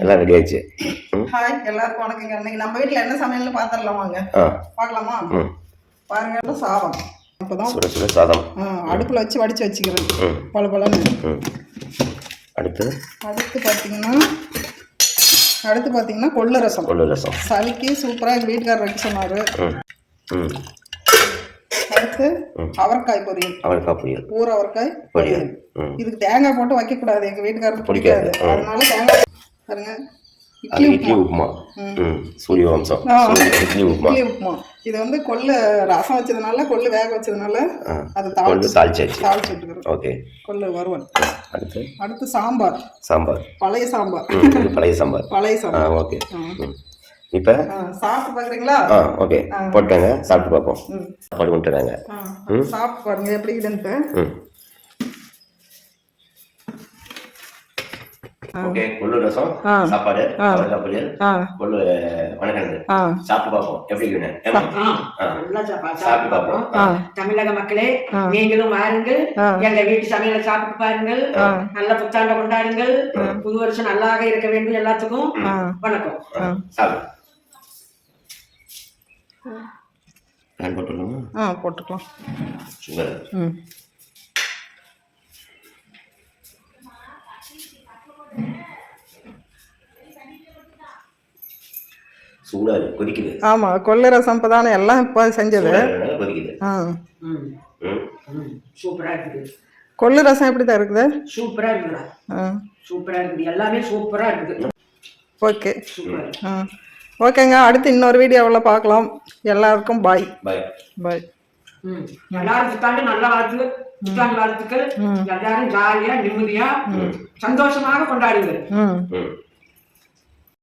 எல்லாம் ரெடி ஆயிடுச்சு. ஹாய் எல்லாருக்கும் வணக்கங்க. இன்னைக்கு நம்ம வீட்டில் என்ன சமையல்னு பார்த்துடலாம் வாங்க. பார்க்கலாமா? பாருங்க சாதம். அப்போதான் சுட சுட சாதம் அடுப்பில் வச்சு வடித்து வச்சுக்கிறது பல பலன்னு. அடுத்து பார்த்தீங்கன்னா கொள்ளு ரசம். சளிக்கு சூப்பராக எங்கள் வீட்டுக்காரர் வைக்க சொன்னார். அடுத்து அவரைக்காய் பொரியல். ஊற அவரைக்காய் பொரியல். இதுக்கு தேங்காய் போட்டு வைக்கக்கூடாது, எங்கள் வீட்டுக்காரருக்கு பிடிக்காது. அதனால தேங்காய் பாருங்க. இட்லி உப்புமா. சூரிய வம்சம் இட்லி உப்புமா. இது வந்து கொள்ளு ரசம் வச்சதுனால, கொள்ளு வேக வச்சதுனால அது தாளிச்சு விட்டுக்கிறோம். ஓகே. கொள்ளு வறுவல். அடுத்து சாம்பார். பழைய சாம்பார். ஓகே. இப்போ சாப்பிட்டு பார்க்குறீங்களா? ஓகே, போட்டாங்க, சாப்பிட்டு பார்ப்போம். சாப்பாடு கொண்டுறாங்க, சாப்பிட்டு பாருங்க எப்படி இதுன்ட்டு. ஓகே. கொள்ளு ரசம், சாப்பாடு, அவரைக்காய் பொரியல், கொள்ளு வணக்கங்க. சாப்பிட்டு பார்ப்போம் எப்படி சாப்பிட்டு பார்ப்போம். தமிழக மக்களே, நீங்களும் வாருங்கள், எங்க வீட்டு சமையலை சாப்பிட்டு பாருங்கள். நல்ல புத்தாண்டை கொண்டாடுங்கள். புது வருஷம் நல்லாக இருக்க வேண்டும். எல்லாத்துக்கும் வணக்கம். சாப்பிடு. போட்டுக்கலாம். சுகர். சூடாது, கொதிக்குது. ஆமா, கொள்ளு ரசம் இப்பதானே எல்லாம் இப்போ செஞ்சது. கொதிக்குது. சூப்பரா இருக்குது. கொள்ளு ரசம் எப்படி தான் இருக்குது? சூப்பரா இருக்குதா? சூப்பரா இருக்குது. எல்லாமே சூப்பரா இருக்குது. ஓகே. ஓகேங்க, அடுத்து இன்னொரு வீடியோவில் பார்க்கலாம். எல்லாருக்கும் பாய். எல்லாரும் புத்தாண்டு நல்லா வாழ்த்து. புத்தாண்டு வாழ்த்துக்கள். எல்லாரும் ஜாலியா நிம்மதியா சந்தோஷமாக கொண்டாடுங்கள்.